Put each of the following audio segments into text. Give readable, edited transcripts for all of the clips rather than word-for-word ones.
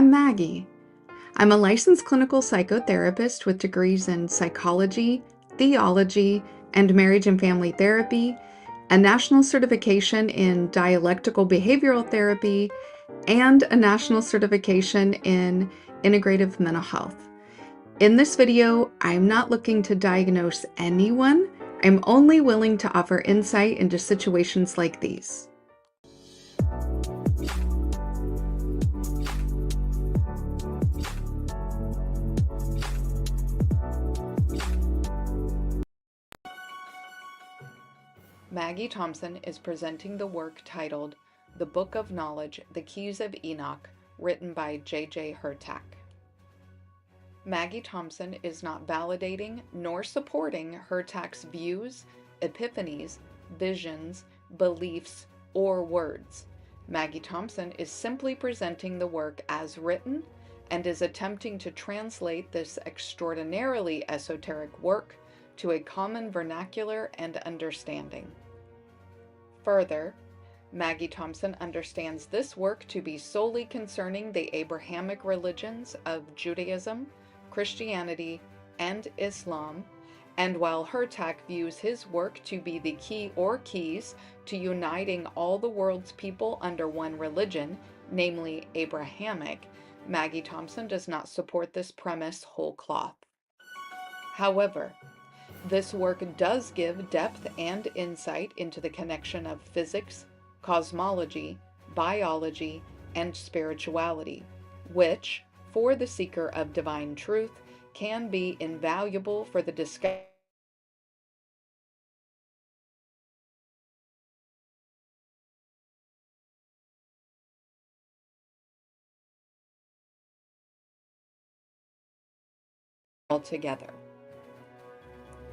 I'm Maggie. I'm a licensed clinical psychotherapist with degrees in psychology, theology, and marriage and family therapy, a national certification in dialectical behavioral therapy, and a national certification in integrative mental health. In this video, I'm not looking to diagnose anyone. I'm only willing to offer insight into situations like these. Maggie Thompson is presenting the work titled The Book of Knowledge, The Keys of Enoch, written by J.J. Hurtak. Maggie Thompson is not validating nor supporting Hurtak's views, epiphanies, visions, beliefs, or words. Maggie Thompson is simply presenting the work as written and is attempting to translate this extraordinarily esoteric work to a common vernacular and understanding. Further, Maggie Thompson understands this work to be solely concerning the Abrahamic religions of Judaism, Christianity, and Islam, and while Hurtak views his work to be the key or keys to uniting all the world's people under one religion, namely Abrahamic, Maggie Thompson does not support this premise whole cloth. However, this work does give depth and insight into the connection of physics, cosmology, biology, and spirituality, which, for the seeker of divine truth, can be invaluable for the discovery altogether.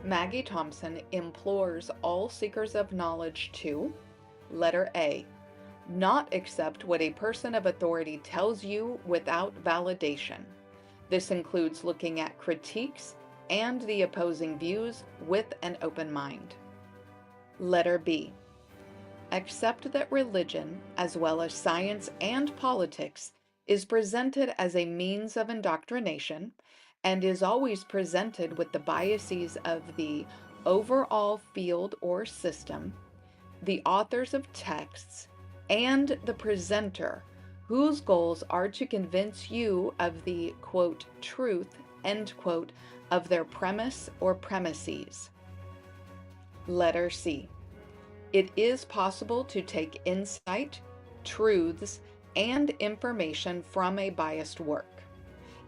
Maggie Thompson implores all seekers of knowledge to, letter A, not accept what a person of authority tells you without validation. This includes looking at critiques and the opposing views with an open mind. Letter B, accept that religion, as well as science and politics, is presented as a means of indoctrination and is always presented with the biases of the overall field or system, the authors of texts, and the presenter, whose goals are to convince you of the, quote, truth, end quote, of their premise or premises. Letter C. It is possible to take insight, truths, and information from a biased work.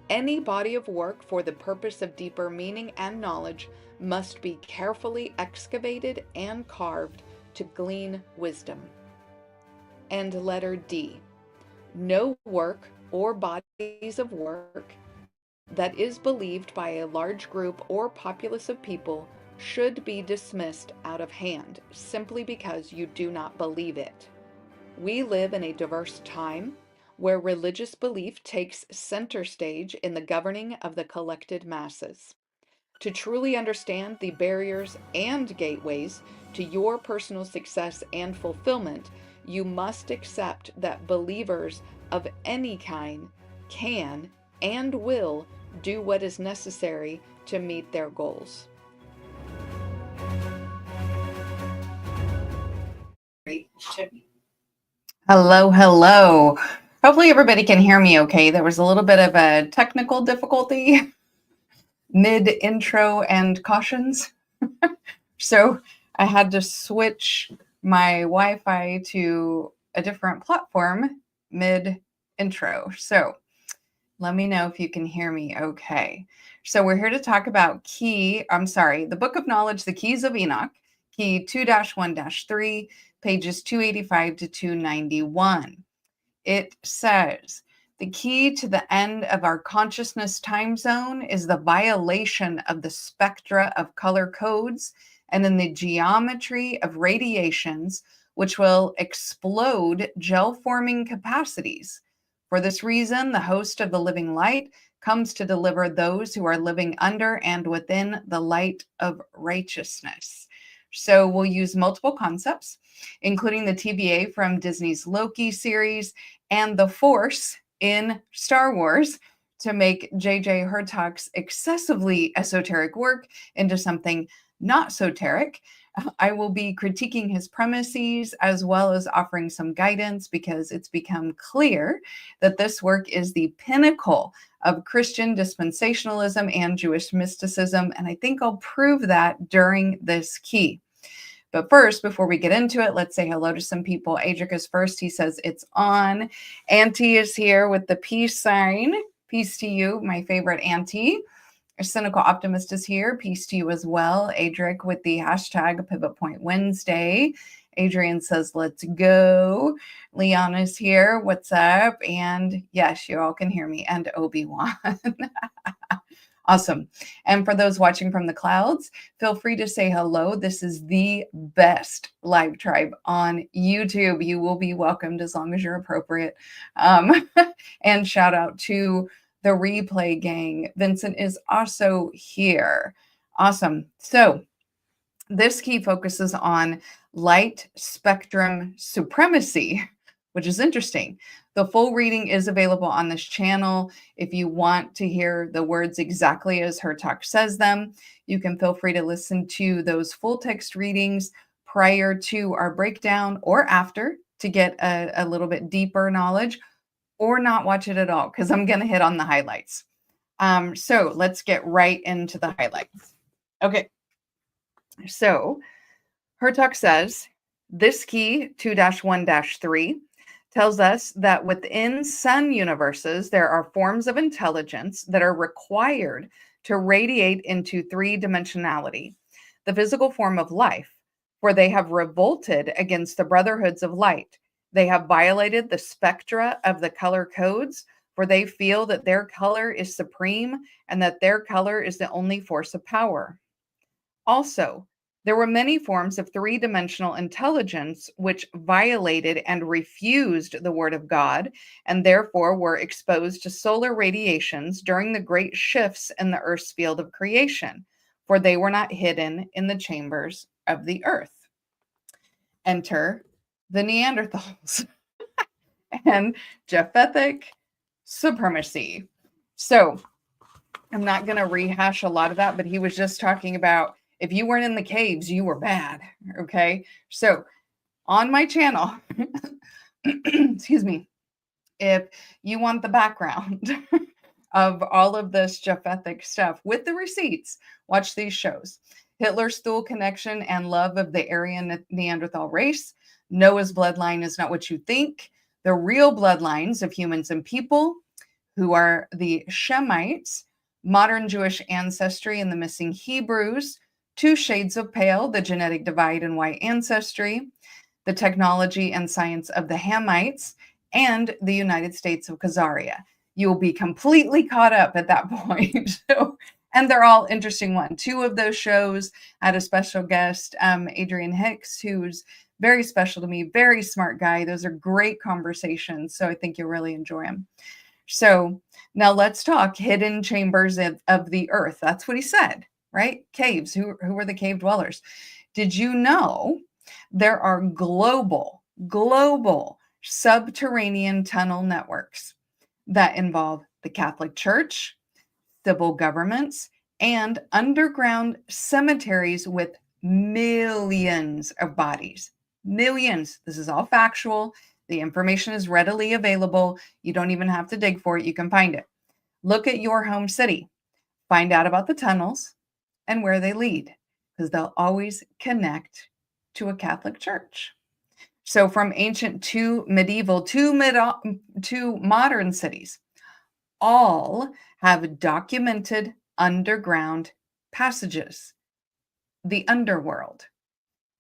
Any body of work for the purpose of deeper meaning and knowledge must be carefully excavated and carved to glean wisdom. And letter D, no work or bodies of work that is believed by a large group or populace of people should be dismissed out of hand simply because you do not believe it. We live in a diverse time where religious belief takes center stage in the governing of the collected masses. To truly understand the barriers and gateways to your personal success and fulfillment, you must accept that believers of any kind can and will do what is necessary to meet their goals. Hello. Hopefully everybody can hear me okay. There was a little bit of a technical difficulty mid-intro and cautions. So I had to switch my Wi-Fi to a different platform mid-intro. So let me know if you can hear me okay. So we're here to talk about the Book of Knowledge, The Keys of Enoch, key 2-1-3, pages 285 to 291. It says, the key to the end of our consciousness time zone is the violation of the spectra of color codes and in the geometry of radiations, which will explode gel-forming capacities. For this reason, the host of the living light comes to deliver those who are living under and within the light of righteousness. So we'll use multiple concepts, including the TVA from Disney's Loki series and the Force in Star Wars to make J.J. Hertuck's excessively esoteric work into something not soteric. I will be critiquing his premises as well as offering some guidance because it's become clear that this work is the pinnacle of Christian dispensationalism and Jewish mysticism. And I think I'll prove that during this key. But first, before we get into it, let's say hello to some people. Adric is first. He says it's on. Auntie is here with the peace sign. Peace to you, my favorite auntie. A cynical optimist is here. Peace to you as well. Adric with the hashtag Pivot Point Wednesday. Adrian says, let's go. Leon is here. What's up? And yes, you all can hear me. And Obi-Wan. Awesome. And for those watching from the clouds, feel free to say hello. This is the best live tribe on YouTube. You will be welcomed as long as you're appropriate. And shout out to the replay gang. Vincent is also here. Awesome. So this key focuses on light spectrum supremacy, which is interesting. The full reading is available on this channel. If you want to hear the words exactly as Hertuck says them, you can feel free to listen to those full text readings prior to our breakdown or after to get a little bit deeper knowledge, or not watch it at all because I'm going to hit on the highlights. So let's get right into the highlights. Okay. So Hertuck says this key 2-1-3 tells us that within sun universes, there are forms of intelligence that are required to radiate into three-dimensionality, the physical form of life, for they have revolted against the brotherhoods of light. They have violated the spectra of the color codes, for they feel that their color is supreme and that their color is the only force of power. Also, there were many forms of three-dimensional intelligence which violated and refused the word of God and therefore were exposed to solar radiations during the great shifts in the Earth's field of creation, for they were not hidden in the chambers of the earth. Enter the Neanderthals and Japhethic supremacy. So I'm not going to rehash a lot of that, but he was just talking about if you weren't in the caves, you were bad. Okay. So on my channel, excuse me, if you want the background of all of this Japhethic stuff with the receipts, watch these shows. Hitler's dual connection and love of the Aryan Neanderthal race. Noah's bloodline is not what you think. The real bloodlines of humans and people, who are the Shemites, modern Jewish ancestry and the missing Hebrews, two shades of pale, the genetic divide and white ancestry, the technology and science of the Hamites, and the United States of Khazaria. You'll be completely caught up at that point. And they're all interesting ones. Two of those shows had a special guest, Adrian Hicks, who's very special to me, very smart guy. Those are great conversations. So I think you'll really enjoy them. So now let's talk hidden chambers of the earth. That's what he said, right? Caves. Who are the cave dwellers? Did you know there are global subterranean tunnel networks that involve the Catholic Church, civil governments, and underground cemeteries with millions of bodies? Millions. This is all factual. The information is readily available. You don't even have to dig for it. You can find it. Look at your home city. Find out about the tunnels and where they lead, because they'll always connect to a Catholic church. So from ancient to medieval to modern cities, all have documented underground passages, the underworld.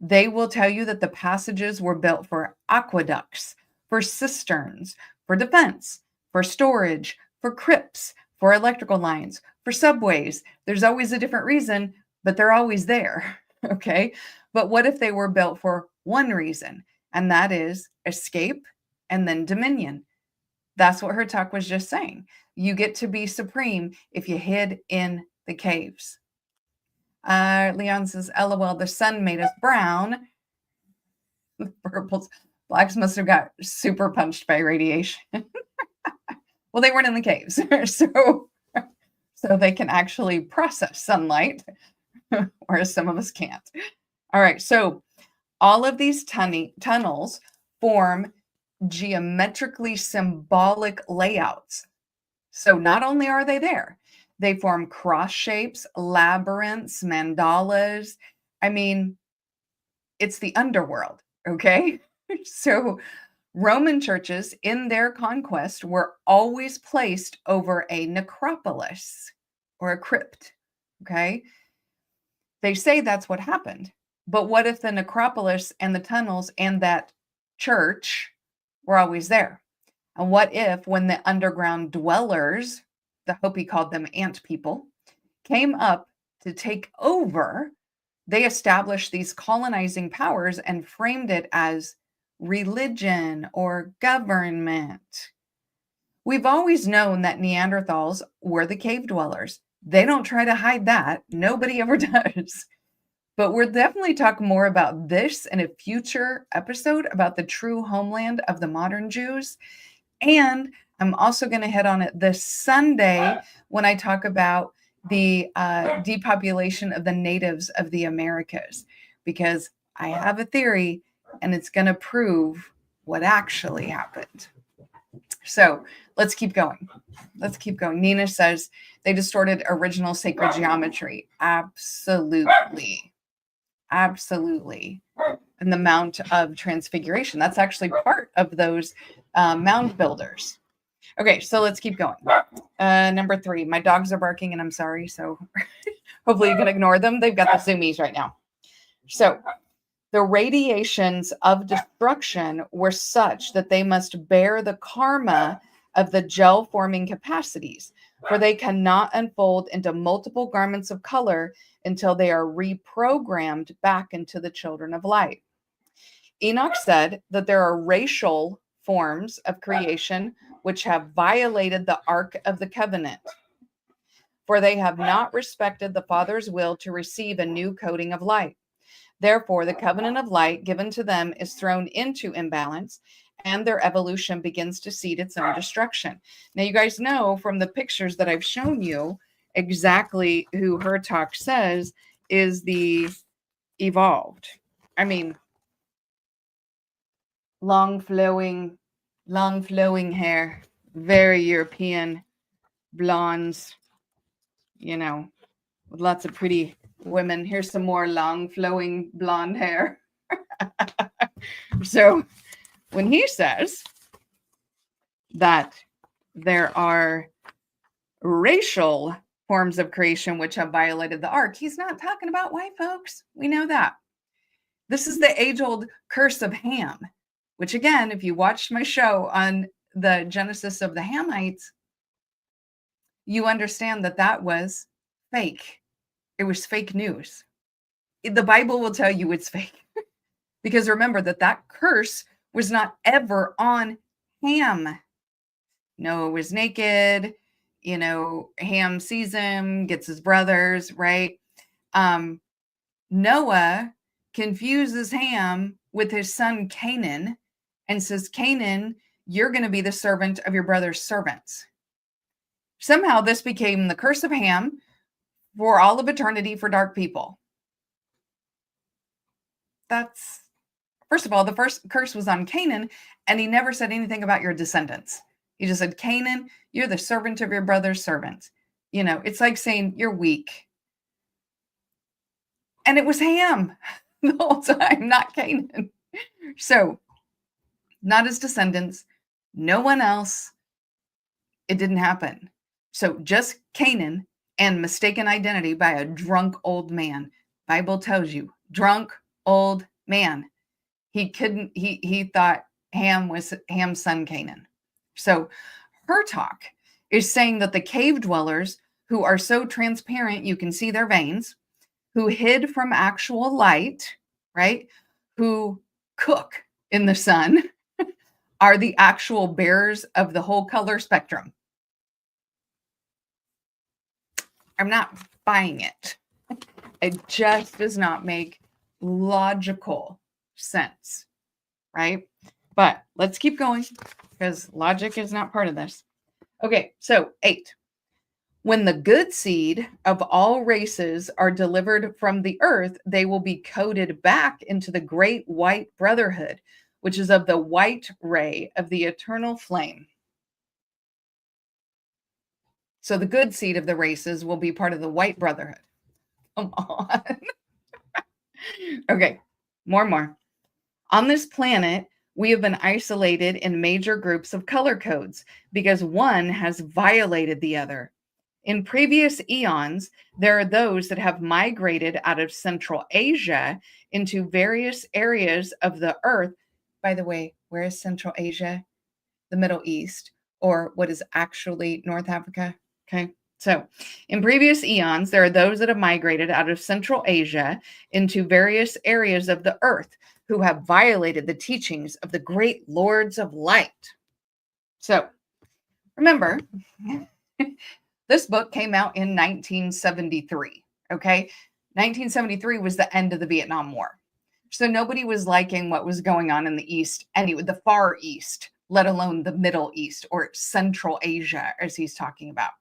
They will tell you that the passages were built for aqueducts, for cisterns, for defense, for storage, for crypts, for electrical lines, for subways. There's always a different reason, but they're always there. Okay. But what if they were built for one reason? And that is escape and then dominion. That's what Hertuck was just saying. You get to be supreme if you hid in the caves. Leon says, LOL, the sun made us brown. The purples, blacks must have got super punched by radiation. Well, they weren't in the caves. So they can actually process sunlight, whereas some of us can't. All right, so all of these tunnels form geometrically symbolic layouts. So not only are they there, they form cross shapes, labyrinths, mandalas. I mean, it's the underworld, okay? So Roman churches in their conquest were always placed over a necropolis or a crypt, okay? They say that's what happened. But what if the necropolis and the tunnels and that church were always there? And what if when the underground dwellers, the Hopi called them ant people, came up to take over, they established these colonizing powers and framed it as religion or government? We've always known that Neanderthals were the cave dwellers. They don't try to hide that. Nobody ever does. But we'll definitely talk more about this in a future episode about the true homeland of the modern Jews. And I'm also going to hit on it this Sunday when I talk about the depopulation of the natives of the Americas, because I have a theory and it's going to prove what actually happened. So let's keep going. Let's keep going. Nina says they distorted original sacred geometry. Absolutely. Absolutely. And the Mount of Transfiguration. That's actually part of those mound builders. Okay, so let's keep going. Number 3, my dogs are barking and I'm sorry. So hopefully you can ignore them. They've got the zoomies right now. So the radiations of destruction were such that they must bear the karma of the gel forming capacities, for they cannot unfold into multiple garments of color until they are reprogrammed back into the children of light. Enoch said that there are racial forms of creation which have violated the Ark of the Covenant, for they have not respected the Father's will to receive a new coating of light. Therefore, the covenant of light given to them is thrown into imbalance, and their evolution begins to seed its own destruction. Now, you guys know from the pictures that I've shown you exactly who her talk says is the evolved. I mean, long flowing hair, very European, blondes, with lots of pretty women. Here's some more long flowing blonde hair. So when he says that there are racial forms of creation which have violated the ark, he's not talking about white folks. We know that. This is the age-old curse of Ham, which again, if you watched my show on the genesis of the Hamites, you understand that that was fake. It was fake news. The Bible will tell you it's fake. Because remember that curse was not ever on Ham. Noah was naked, Ham sees him, gets his brothers, right? Noah confuses Ham with his son Canaan and says, Canaan, you're going to be the servant of your brother's servants. Somehow this became the curse of Ham for all of eternity for dark people. First of all, the first curse was on Canaan, and he never said anything about your descendants. He just said, Canaan, you're the servant of your brother's servant. It's like saying you're weak. And it was Ham the whole time, not Canaan. So, not his descendants, no one else. It didn't happen. So, just Canaan and mistaken identity by a drunk old man. Bible tells you, drunk old man. He thought Ham was Ham's son Canaan. So her talk is saying that the cave dwellers who are so transparent you can see their veins, who hid from actual light, right? Who cook in the sun, are the actual bearers of the whole color spectrum. I'm not buying it. It just does not make logical sense, right? But let's keep going because logic is not part of this. Okay, so 8. When the good seed of all races are delivered from the earth, they will be coded back into the great white brotherhood, which is of the white ray of the eternal flame. So the good seed of the races will be part of the white brotherhood. Come on. Okay, more. On this planet, we have been isolated in major groups of color codes because one has violated the other. In previous eons, there are those that have migrated out of Central Asia into various areas of the earth. By the way, where is Central Asia? The Middle East, or what is actually North Africa. Okay. So, in previous eons, there are those that have migrated out of Central Asia into various areas of the earth who have violated the teachings of the great lords of light. So, remember, this book came out in 1973. Okay. 1973 was the end of the Vietnam War. So nobody was liking what was going on in the East, anyway, the Far East, let alone the Middle East or Central Asia, as he's talking about.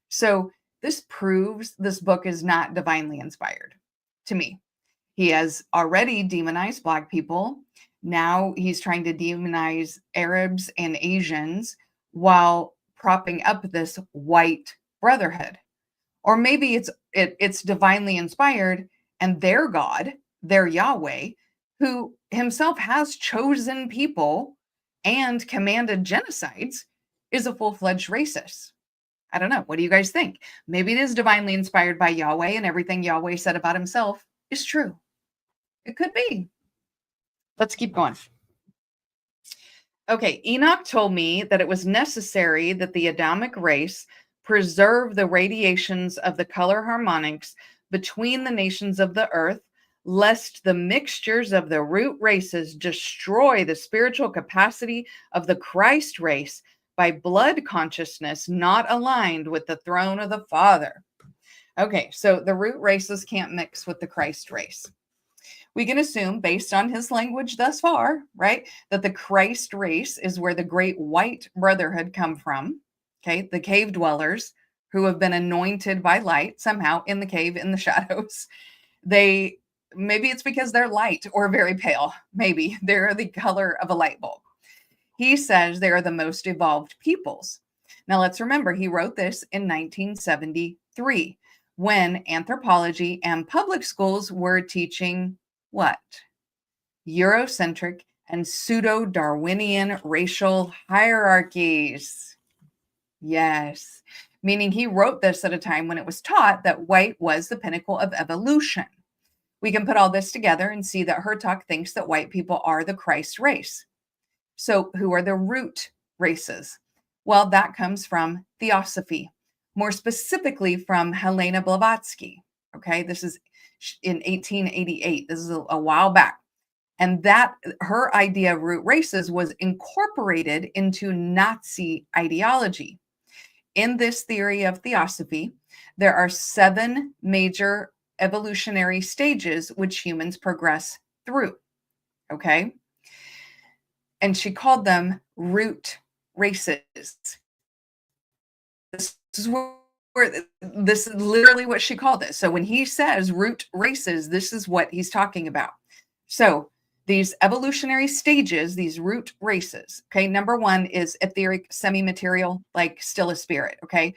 So this proves this book is not divinely inspired to me. He has already demonized Black people. Now he's trying to demonize Arabs and Asians while propping up this white brotherhood. Or maybe it's divinely inspired and their God, their Yahweh, who himself has chosen people and commanded genocides, is a full-fledged racist. I don't know. What do you guys think? Maybe it is divinely inspired by Yahweh and everything Yahweh said about himself is true. It could be. Let's keep going. Okay, Enoch told me that it was necessary that the Adamic race preserve the radiations of the color harmonics between the nations of the earth, lest the mixtures of the root races destroy the spiritual capacity of the Christ race by blood consciousness not aligned with the throne of the Father. Okay, so the root races can't mix with the Christ race. We can assume, based on his language thus far, right, that the Christ race is where the great white brotherhood come from. Okay, the cave dwellers who have been anointed by light somehow in the cave in the shadows. They maybe it's because they're light or very pale. Maybe they're the color of a light bulb. He says they are the most evolved peoples. Now let's remember, he wrote this in 1973 when anthropology and public schools were teaching what? Eurocentric and pseudo-Darwinian racial hierarchies. Yes, meaning he wrote this at a time when it was taught that white was the pinnacle of evolution. We can put all this together and see that Hertog thinks that white people are the Christ race. So who are the root races? Well, that comes from Theosophy, more specifically from Helena Blavatsky. Okay, this is in 1888. This is a while back. And that her idea of root races was incorporated into Nazi ideology. In this theory of Theosophy, there are 7 major evolutionary stages which humans progress through. Okay. And she called them root races. This is this is literally what she called it. So when he says root races, this is what he's talking about. So these evolutionary stages, these root races, okay, number 1 is etheric semi-material, like still a spirit, okay?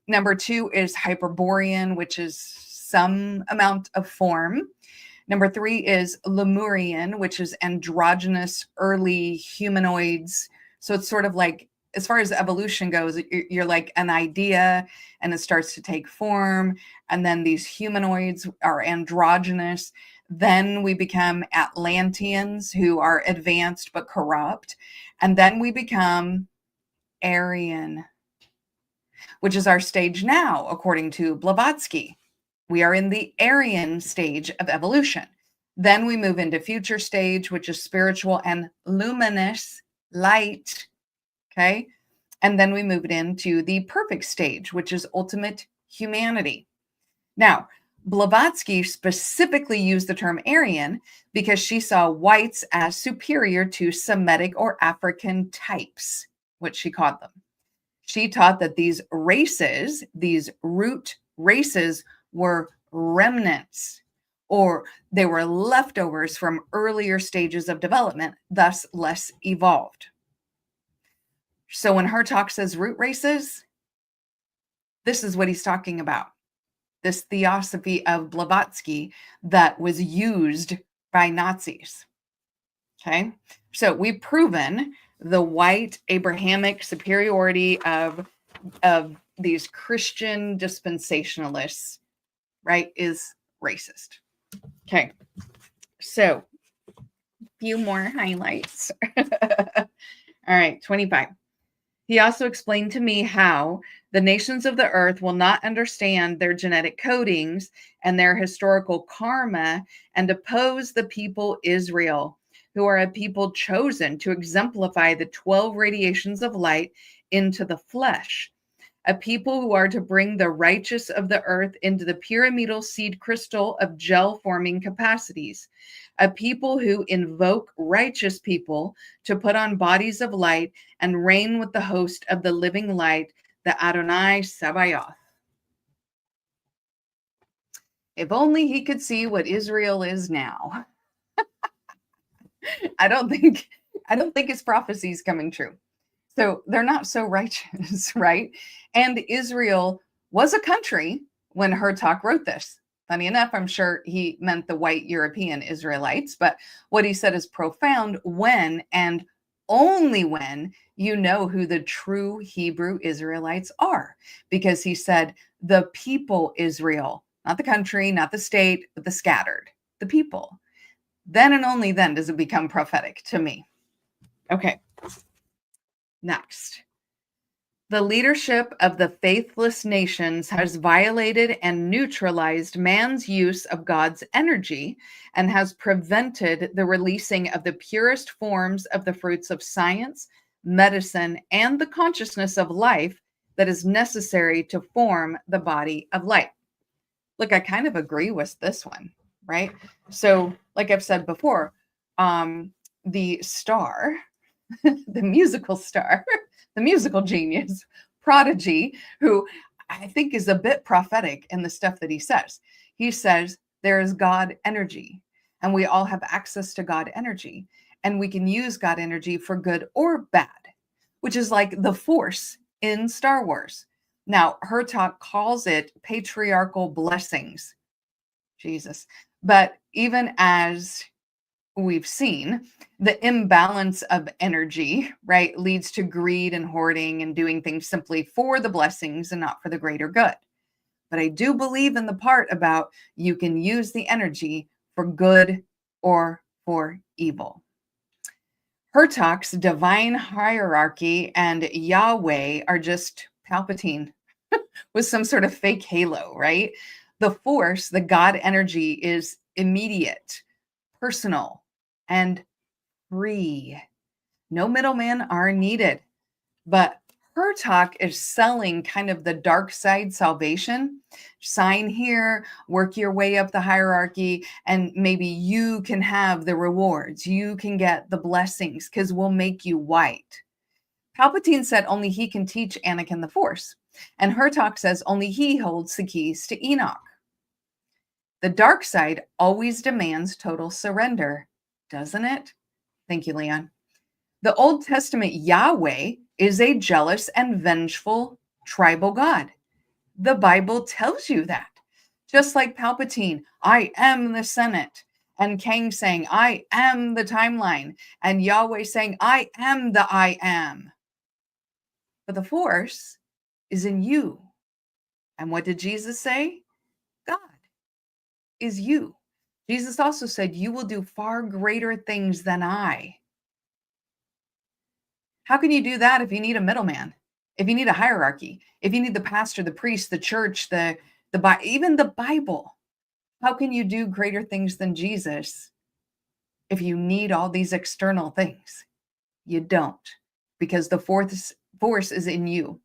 Number 2 is Hyperborean, which is some amount of form. Number 3 is Lemurian, which is androgynous early humanoids. So it's sort of like, as far as evolution goes, you're like an idea and it starts to take form. And then these humanoids are androgynous. Then we become Atlanteans who are advanced but corrupt. And then we become Aryan, which is our stage now, according to Blavatsky. We are in the Aryan stage of evolution. Then we move into future stage, which is spiritual and luminous light. Okay. And then we move it into the perfect stage, which is ultimate humanity. Now, Blavatsky specifically used the term Aryan because she saw whites as superior to Semitic or African types, what she called them. She taught that these races, these root races, were remnants, or they were leftovers from earlier stages of development, thus less evolved. So when her talk says root races, this is what he's talking about. This theosophy of Blavatsky that was used by Nazis. Okay. So we've proven the white Abrahamic superiority of these Christian dispensationalists, right, is racist. Okay. So a few more highlights. All right, 25. He also explained to me how the nations of the earth will not understand their genetic codings and their historical karma and oppose the people Israel, who are a people chosen to exemplify the 12 radiations of light into the flesh, a people who are to bring the righteous of the earth into the pyramidal seed crystal of gel forming capacities, a people who invoke righteous people to put on bodies of light and reign with the host of the living light, the Adonai Sabaoth. If only he could see what Israel is now. I don't think his prophecy is coming true. So they're not so righteous, right? And Israel was a country when Hertak wrote this. Funny enough, I'm sure he meant the white European Israelites, but what he said is profound when and only when you know who the true Hebrew Israelites are. Because he said, the people Israel, not the country, not the state, but the scattered, the people. Then and only then does it become prophetic to me. Okay. Next. The leadership of the faithless nations has violated and neutralized man's use of God's energy and has prevented the releasing of the purest forms of the fruits of science, medicine, and the consciousness of life that is necessary to form the body of light. Look, I kind of agree with this one, right? So, like I've said before, the star, the musical star, the musical genius, Prodigy, who I think is a bit prophetic in the stuff that he says. He says there is God energy, and we all have access to God energy, and we can use God energy for good or bad, which is like the Force in Star Wars. Now, her talk calls it patriarchal blessings. Jesus. But even as we've seen, the imbalance of energy, right, leads to greed and hoarding and doing things simply for the blessings and not for the greater good. But I do believe in the part about you can use the energy for good or for evil. Hertak's divine hierarchy and Yahweh are just Palpatine with some sort of fake halo, right? The Force, the God energy, is immediate, personal, and free. No middlemen are needed. But her talk is selling kind of the dark side salvation. Sign here, work your way up the hierarchy, and maybe you can have the rewards. You can get the blessings because we'll make you white. Palpatine said only he can teach Anakin the Force. And her talk says only he holds the keys to Enoch. The dark side always demands total surrender, doesn't it? Thank you, Leon. The Old Testament Yahweh is a jealous and vengeful tribal God. The Bible tells you that. Just like Palpatine, I am the Senate, and Kang saying, I am the timeline, and Yahweh saying, I am the I am. But the Force is in you. And what did Jesus say? God is you. Jesus also said, you will do far greater things than I. How can you do that if you need a middleman? If you need a hierarchy? If you need the pastor, the priest, the church, even the Bible? How can you do greater things than Jesus if you need all these external things? You don't, because the force is in you.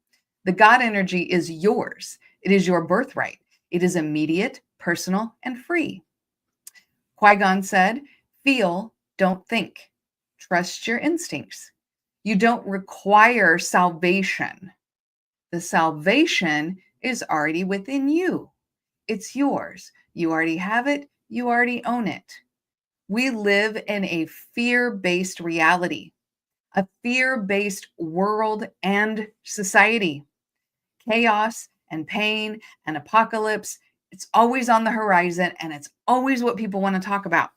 The God energy is yours. It is your birthright. It is immediate, personal, and free. Qui-Gon said, feel, don't think. Trust your instincts. You don't require salvation. The salvation is already within you. It's yours. You already have it. You already own it. We live in a fear-based reality, a fear-based world and society. Chaos and pain and apocalypse, it's always on the horizon, and it's always what people want to talk about.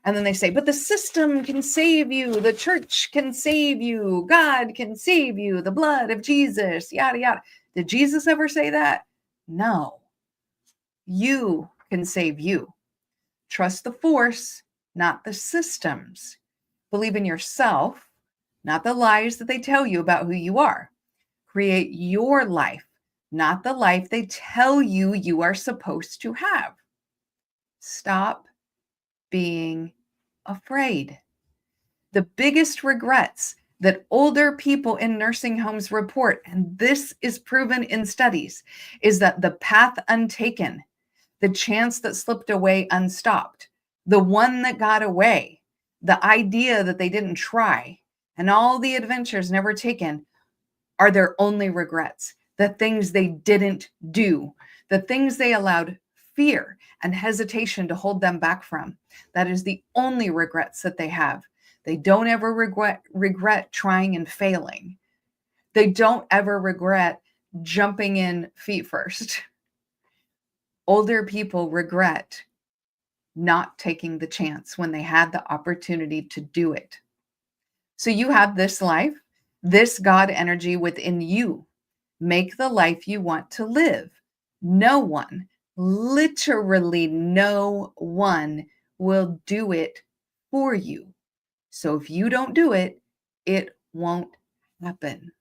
And then they say, but the system can save you, the church can save you, God can save you, the blood of Jesus, yada, yada. Did Jesus ever say that? No. You can save you. Trust the force, not the systems. Believe in yourself, not the lies that they tell you about who you are. Create your life, not the life they tell you you are supposed to have. Stop being afraid. The biggest regrets that older people in nursing homes report, and this is proven in studies, is that the path untaken, the chance that slipped away unstopped, the one that got away, the idea that they didn't try, and all the adventures never taken are their only regrets. The things they didn't do, the things they allowed fear and hesitation to hold them back from. That is the only regrets that they have. They don't ever regret trying and failing. They don't ever regret jumping in feet first. Older people regret not taking the chance when they had the opportunity to do it. So you have this life, this God energy within you. Make the life you want to live. No one, literally no one, will do it for you. So if you don't do it, it won't happen.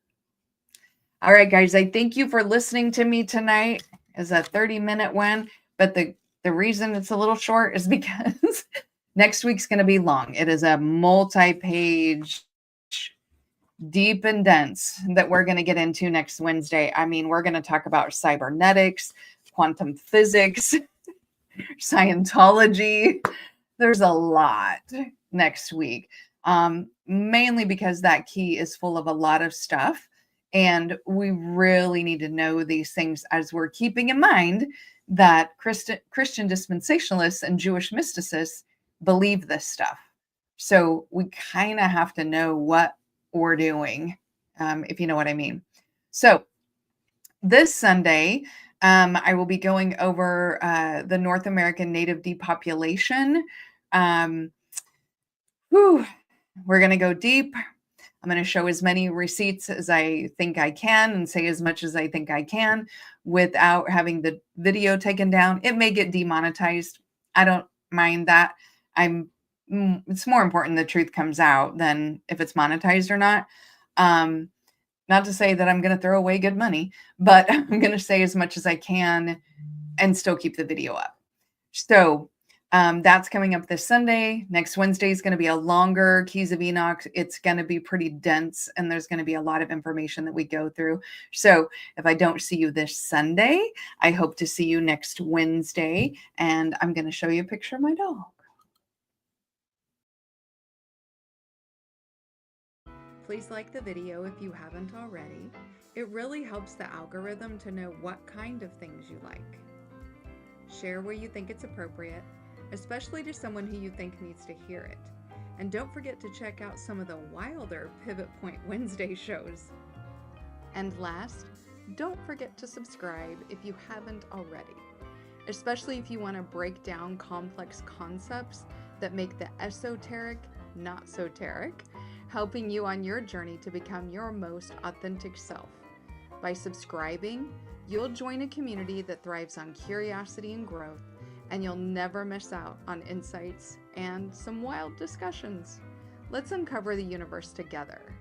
All right, guys, I thank you for listening to me tonight. It's a 30-minute one, but the reason it's a little short is because next week's going to be long. It is a multi-page, deep and dense that we're going to get into next Wednesday. I mean, we're going to talk about cybernetics, quantum physics, Scientology. There's a lot next week, mainly because that key is full of a lot of stuff. And we really need to know these things, as we're keeping in mind that Christian dispensationalists and Jewish mysticists believe this stuff. So we kind of have to know what we're doing, if you know what I mean. So this Sunday, I will be going over the North American Native depopulation. We're going to go deep. I'm going to show as many receipts as I think I can and say as much as I think I can without having the video taken down. It may get demonetized. I don't mind that. It's more important the truth comes out than if it's monetized or not. Not to say that I'm going to throw away good money, but I'm going to say as much as I can and still keep the video up. So that's coming up this Sunday. Next Wednesday is going to be a longer Keys of Enoch. It's going to be pretty dense, and there's going to be a lot of information that we go through. So if I don't see you this Sunday, I hope to see you next Wednesday, and I'm going to show you a picture of my dog. Please like the video if you haven't already. It really helps the algorithm to know what kind of things you like. Share where you think it's appropriate, especially to someone who you think needs to hear it. And don't forget to check out some of the wilder Pivot Point Wednesday shows. And last, don't forget to subscribe if you haven't already, especially if you want to break down complex concepts that make the esoteric not so teric, helping you on your journey to become your most authentic self. By subscribing, you'll join a community that thrives on curiosity and growth, and you'll never miss out on insights and some wild discussions. Let's uncover the universe together.